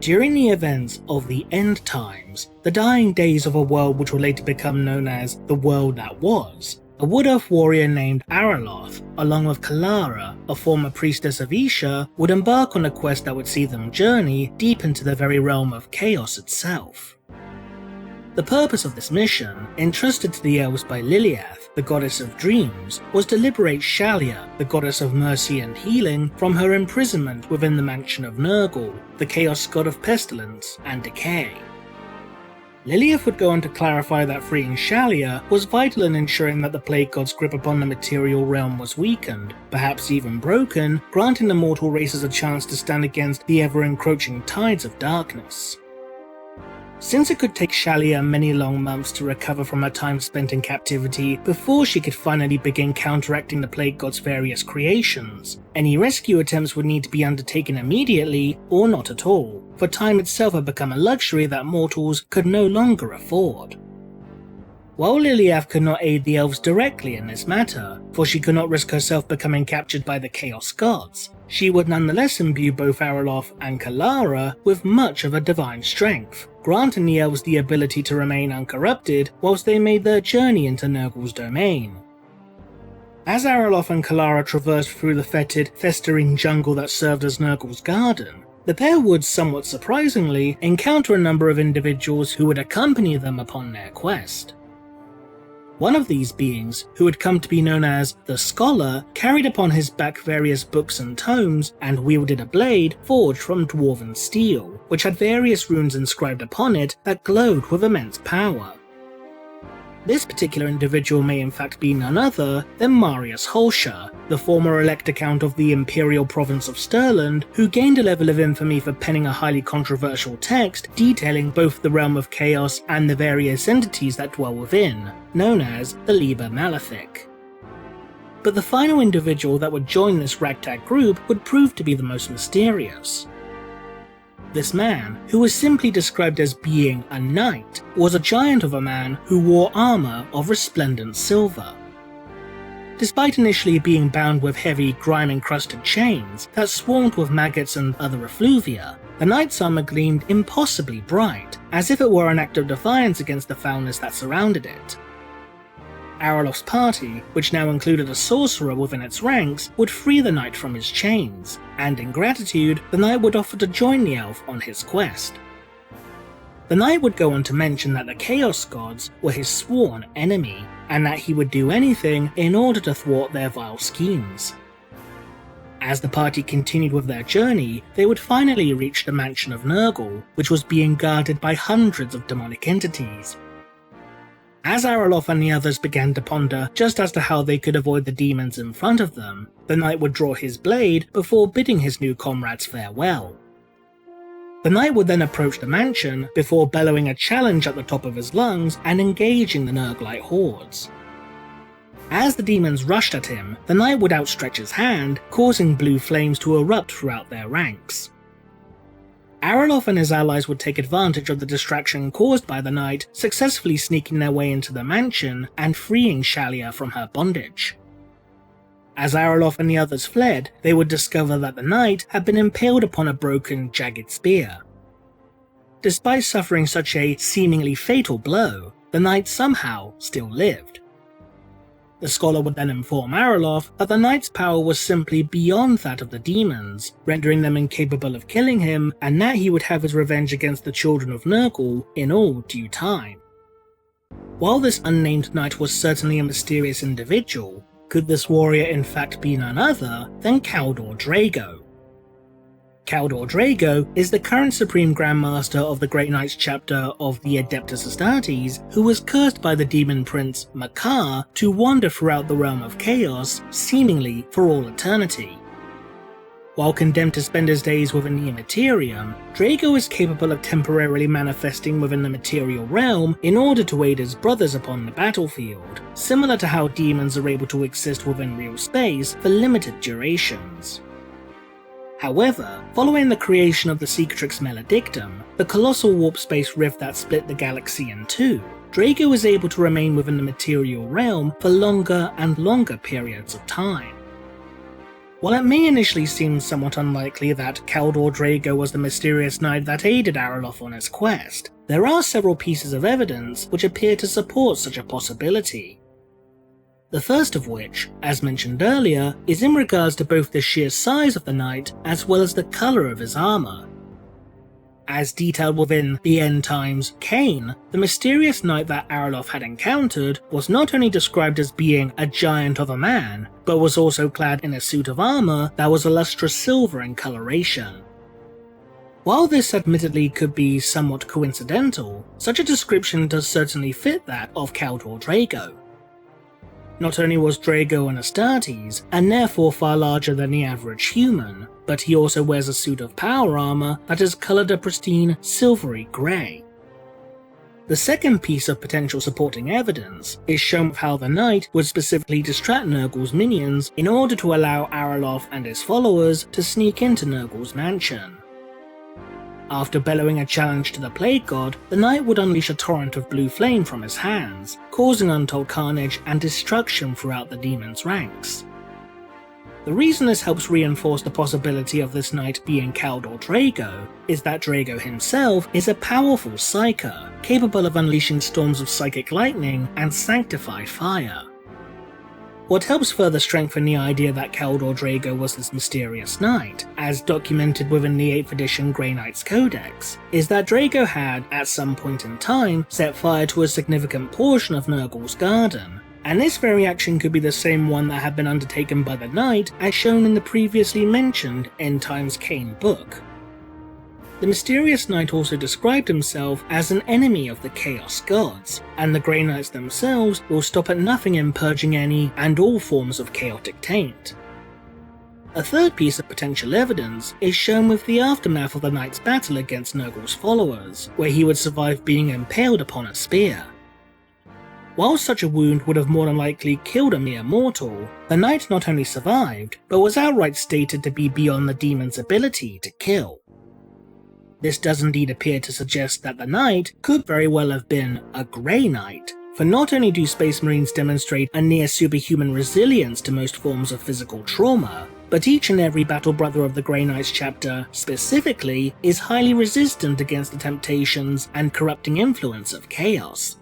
During the events of the End Times, the dying days of a world which would later become known as the World That Was, a Wood Elf warrior named Araloth, along with Kalara, a former priestess of Isha, would embark on a quest that would see them journey deep into the very realm of chaos itself. The purpose of this mission, entrusted to the elves by Liliath, the goddess of dreams, was to liberate Shalya, the goddess of mercy and healing, from her imprisonment within the mansion of Nurgle, the chaos god of pestilence and decay. Liliath would go on to clarify that freeing Shalya was vital in ensuring that the plague god's grip upon the material realm was weakened, perhaps even broken, granting the mortal races a chance to stand against the ever-encroaching tides of darkness. Since it could take Shalya many long months to recover from her time spent in captivity before she could finally begin counteracting the plague god's various creations, any rescue attempts would need to be undertaken immediately or not at all, for time itself had become a luxury that mortals could no longer afford. While Liliath could not aid the elves directly in this matter, for she could not risk herself becoming captured by the Chaos Gods, she would nonetheless imbue both Araloth and Kalara with much of a divine strength, granting the elves the ability to remain uncorrupted whilst they made their journey into Nurgle's domain. As Araloth and Kalara traversed through the fetid, festering jungle that served as Nurgle's garden, the pair would, somewhat surprisingly, encounter a number of individuals who would accompany them upon their quest. One of these beings, who had come to be known as the Scholar, carried upon his back various books and tomes and wielded a blade forged from dwarven steel, which had various runes inscribed upon it that glowed with immense power. This particular individual may in fact be none other than Marius Holscher, the former Elector Count of the Imperial Province of Stirland, who gained a level of infamy for penning a highly controversial text detailing both the realm of chaos and the various entities that dwell within, known as the Liber Malefic. But the final individual that would join this ragtag group would prove to be the most mysterious. This man, who was simply described as being a knight, was a giant of a man who wore armour of resplendent silver. Despite initially being bound with heavy, grime-encrusted chains that swarmed with maggots and other effluvia, the knight's armour gleamed impossibly bright, as if it were an act of defiance against the foulness that surrounded it. Araloth's party, which now included a sorcerer within its ranks, would free the knight from his chains, and in gratitude, the knight would offer to join the elf on his quest. The knight would go on to mention that the Chaos Gods were his sworn enemy, and that he would do anything in order to thwart their vile schemes. As the party continued with their journey, they would finally reach the mansion of Nurgle, which was being guarded by hundreds of demonic entities. As Araloth and the others began to ponder just as to how they could avoid the demons in front of them, the knight would draw his blade before bidding his new comrades farewell. The knight would then approach the mansion before bellowing a challenge at the top of his lungs and engaging the Nurglite hordes. As the demons rushed at him, the knight would outstretch his hand, causing blue flames to erupt throughout their ranks. Araloth and his allies would take advantage of the distraction caused by the knight, successfully sneaking their way into the mansion and freeing Shalya from her bondage. As Araloth and the others fled, they would discover that the knight had been impaled upon a broken, jagged spear. Despite suffering such a seemingly fatal blow, the knight somehow still lived. The Scholar would then inform Araloth that the knight's power was simply beyond that of the demons, rendering them incapable of killing him, and that he would have his revenge against the children of Nurgle in all due time. While this unnamed knight was certainly a mysterious individual, could this warrior in fact be none other than Kaldor Draigo? Kaldor Draigo is the current Supreme Grandmaster of the Great Knights chapter of the Adeptus Astartes, who was cursed by the demon prince Makar to wander throughout the realm of chaos, seemingly for all eternity. While condemned to spend his days within the Immaterium, Draigo is capable of temporarily manifesting within the material realm in order to aid his brothers upon the battlefield, similar to how demons are able to exist within real space for limited durations. However, following the creation of the Cicatrix Maledictum, the colossal warp space rift that split the galaxy in two, Draigo is able to remain within the material realm for longer and longer periods of time. While it may initially seem somewhat unlikely that Kaldor Draigo was the mysterious knight that aided Araloth on his quest, there are several pieces of evidence which appear to support such a possibility. The first of which, as mentioned earlier, is in regards to both the sheer size of the knight as well as the colour of his armour. As detailed within the End Times Cain, the mysterious knight that Araloth had encountered was not only described as being a giant of a man, but was also clad in a suit of armour that was a lustrous silver in coloration. While this admittedly could be somewhat coincidental, such a description does certainly fit that of Kaldor Draigo. Not only was Draigo an Astartes, and therefore far larger than the average human, but he also wears a suit of power armour that is coloured a pristine silvery grey. The second piece of potential supporting evidence is shown with how the knight would specifically distract Nurgle's minions in order to allow Araloth and his followers to sneak into Nurgle's mansion. After bellowing a challenge to the Plague God, the knight would unleash a torrent of blue flame from his hands, causing untold carnage and destruction throughout the demon's ranks. The reason this helps reinforce the possibility of this knight being Kaldor Draigo is that Draigo himself is a powerful psyker, capable of unleashing storms of psychic lightning and sanctified fire. What helps further strengthen the idea that Kaldor Draigo was this mysterious knight, as documented within the 8th edition Grey Knight's Codex, is that Draigo had, at some point in time, set fire to a significant portion of Nurgle's garden, and this very action could be the same one that had been undertaken by the knight as shown in the previously mentioned End Times Cain book. The mysterious knight also described himself as an enemy of the Chaos Gods, and the Grey Knights themselves will stop at nothing in purging any and all forms of chaotic taint. A third piece of potential evidence is shown with the aftermath of the knight's battle against Nurgle's followers, where he would survive being impaled upon a spear. While such a wound would have more than likely killed a mere mortal, the knight not only survived, but was outright stated to be beyond the demon's ability to kill. This does indeed appear to suggest that the knight could very well have been a Grey Knight, for not only do Space Marines demonstrate a near superhuman resilience to most forms of physical trauma, but each and every battle brother of the Grey Knights chapter, specifically, is highly resistant against the temptations and corrupting influence of chaos.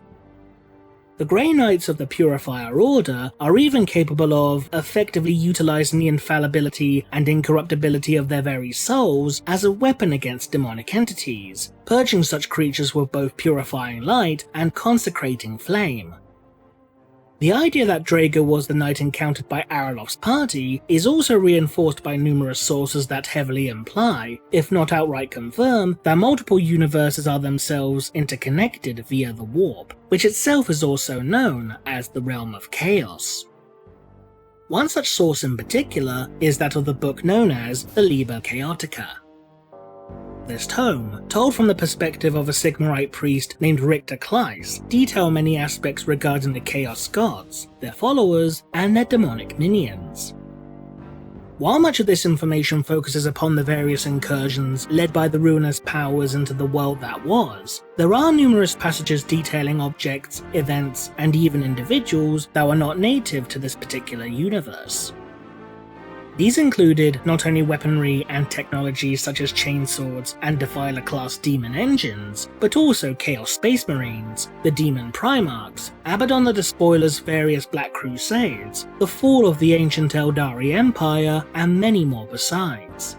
The Grey Knights of the Purifier Order are even capable of effectively utilising the infallibility and incorruptibility of their very souls as a weapon against demonic entities, purging such creatures with both purifying light and consecrating flame. The idea that Draigo was the knight encountered by Araloth's party is also reinforced by numerous sources that heavily imply, if not outright confirm, that multiple universes are themselves interconnected via the warp, which itself is also known as the Realm of Chaos. One such source in particular is that of the book known as the Liber Chaotica. This tome, told from the perspective of a Sigmarite priest named Richter Kleiss, detail many aspects regarding the Chaos Gods, their followers, and their demonic minions. While much of this information focuses upon the various incursions led by the ruinous powers into the world that was, there are numerous passages detailing objects, events, and even individuals that were not native to this particular universe. These included not only weaponry and technology such as chainswords and Defiler-class demon engines, but also Chaos Space Marines, the Demon Primarchs, Abaddon the Despoiler's various Black Crusades, the fall of the ancient Eldari Empire, and many more besides.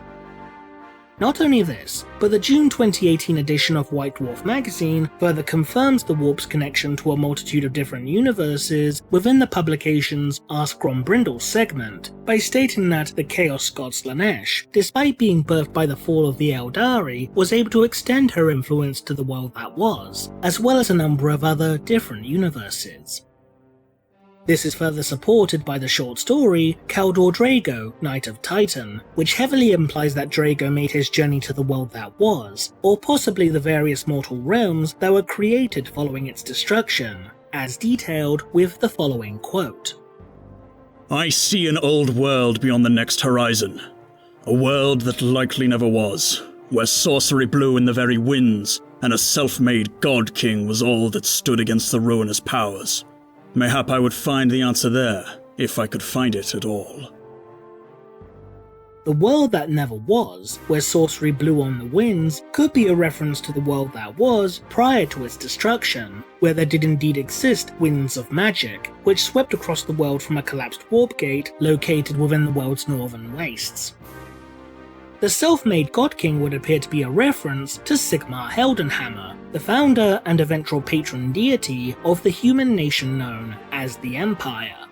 Not only this, but the June 2018 edition of White Dwarf magazine further confirms the Warp's connection to a multitude of different universes within the publication's Ask Grombrindle segment, by stating that the Chaos God Slanesh, despite being birthed by the fall of the Eldari, was able to extend her influence to the world that was, as well as a number of other different universes. This is further supported by the short story Kaldor Draigo, Knight of Titan, which heavily implies that Draigo made his journey to the world that was, or possibly the various mortal realms that were created following its destruction, as detailed with the following quote. I see an old world beyond the next horizon, a world that likely never was, where sorcery blew in the very winds, and a self-made god-king was all that stood against the ruinous powers. Mayhap I would find the answer there, if I could find it at all. the world that never was, where sorcery blew on the winds, could be a reference to the world that was prior to its destruction, where there did indeed exist winds of magic, which swept across the world from a collapsed warp gate located within the world's northern wastes. The self-made God King would appear to be a reference to Sigmar Heldenhammer, the founder and eventual patron deity of the human nation known as the Empire.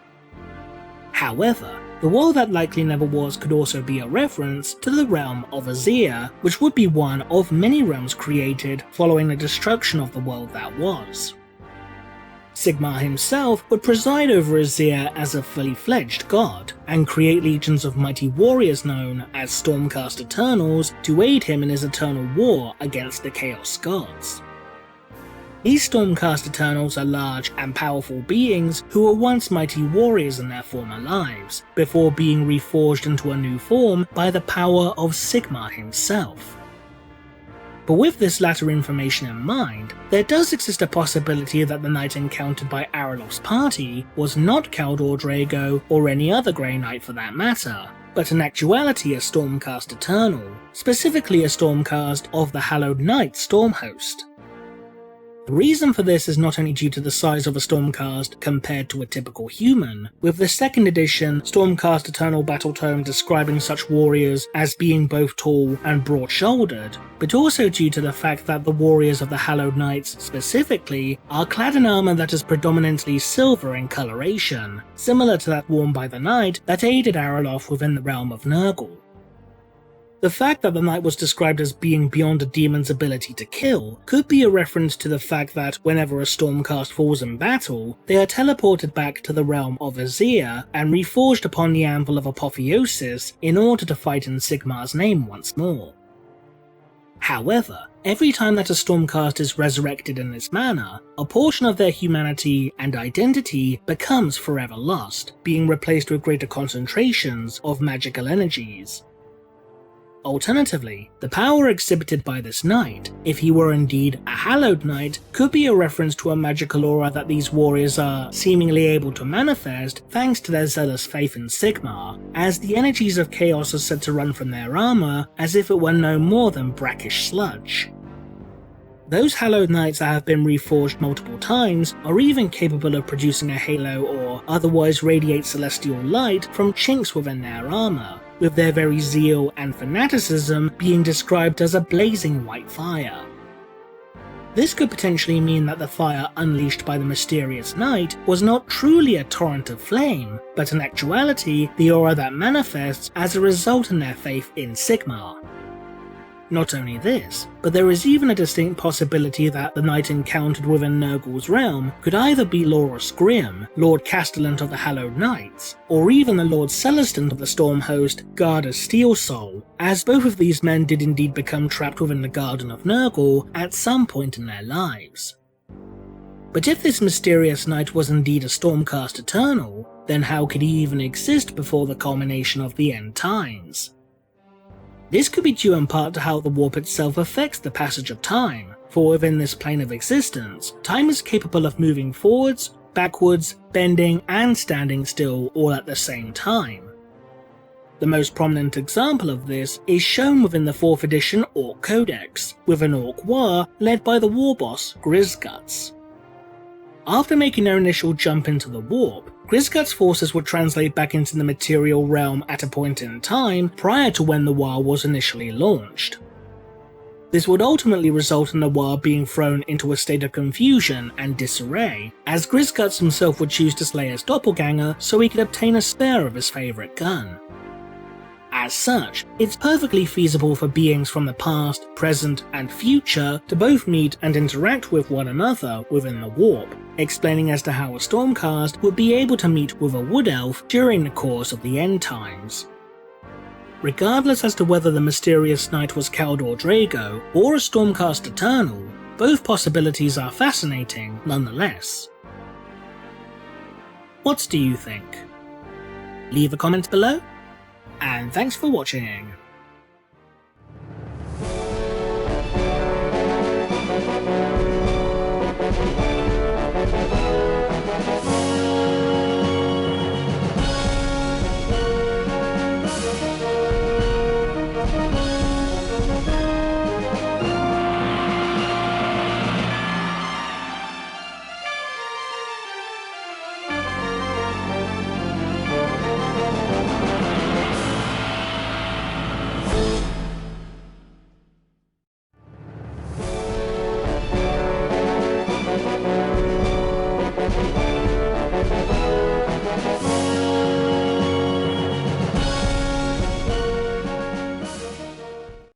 However, the world that likely never was could also be a reference to the realm of Azir, which would be one of many realms created following the destruction of the world that was. Sigmar himself would preside over Azir as a fully fledged god, and create legions of mighty warriors known as Stormcast Eternals to aid him in his eternal war against the Chaos Gods. These Stormcast Eternals are large and powerful beings who were once mighty warriors in their former lives, before being reforged into a new form by the power of Sigmar himself. But with this latter information in mind, there does exist a possibility that the knight encountered by Araloth's party was not Kaldor Draigo or any other Grey Knight for that matter, but in actuality a Stormcast Eternal, specifically a Stormcast of the Hallowed Knight Stormhost. The reason for this is not only due to the size of a Stormcast compared to a typical human, with the 2nd edition Stormcast Eternal Battle Tome describing such warriors as being both tall and broad-shouldered, but also due to the fact that the warriors of the Hallowed Knights specifically are clad in armour that is predominantly silver in coloration, similar to that worn by the knight that aided Araloth within the realm of Nurgle. The fact that the knight was described as being beyond a demon's ability to kill could be a reference to the fact that whenever a Stormcast falls in battle, they are teleported back to the realm of Azir and reforged upon the anvil of apotheosis in order to fight in Sigmar's name once more. However, every time that a Stormcast is resurrected in this manner, a portion of their humanity and identity becomes forever lost, being replaced with greater concentrations of magical energies. Alternatively, the power exhibited by this knight, if he were indeed a Hallowed Knight, could be a reference to a magical aura that these warriors are seemingly able to manifest thanks to their zealous faith in Sigmar, as the energies of chaos are said to run from their armour as if it were no more than brackish sludge. Those Hallowed Knights that have been reforged multiple times are even capable of producing a halo or otherwise radiate celestial light from chinks within their armour, with their very zeal and fanaticism being described as a blazing white fire. This could potentially mean that the fire unleashed by the mysterious knight was not truly a torrent of flame, but in actuality the aura that manifests as a result in their faith in Sigmar. Not only this, but there is even a distinct possibility that the knight encountered within Nurgle's realm could either be Lorus Grimm, Lord Castellan of the Hallowed Knights, or even the Lord Celestant of the Stormhost, Garda Steelsoul, as both of these men did indeed become trapped within the Garden of Nurgle at some point in their lives. But if this mysterious knight was indeed a Stormcast Eternal, then how could he even exist before the culmination of the end times? This could be due in part to how the warp itself affects the passage of time, for within this plane of existence, time is capable of moving forwards, backwards, bending, and standing still all at the same time. The most prominent example of this is shown within the 4th edition Orc Codex, with an Orc war led by the war boss Grizzguts. After making their initial jump into the warp, Grizzguts' forces would translate back into the material realm at a point in time prior to when the war was initially launched. This would ultimately result in the war being thrown into a state of confusion and disarray, as Grizzguts himself would choose to slay his doppelganger so he could obtain a spare of his favourite gun. As such, it's perfectly feasible for beings from the past, present, and future to both meet and interact with one another within the warp, explaining as to how a Stormcast would be able to meet with a Wood Elf during the course of the end times. Regardless as to whether the mysterious knight was Kaldor Draigo or a Stormcast Eternal, both possibilities are fascinating nonetheless. What do you think? Leave a comment below, and thanks for watching.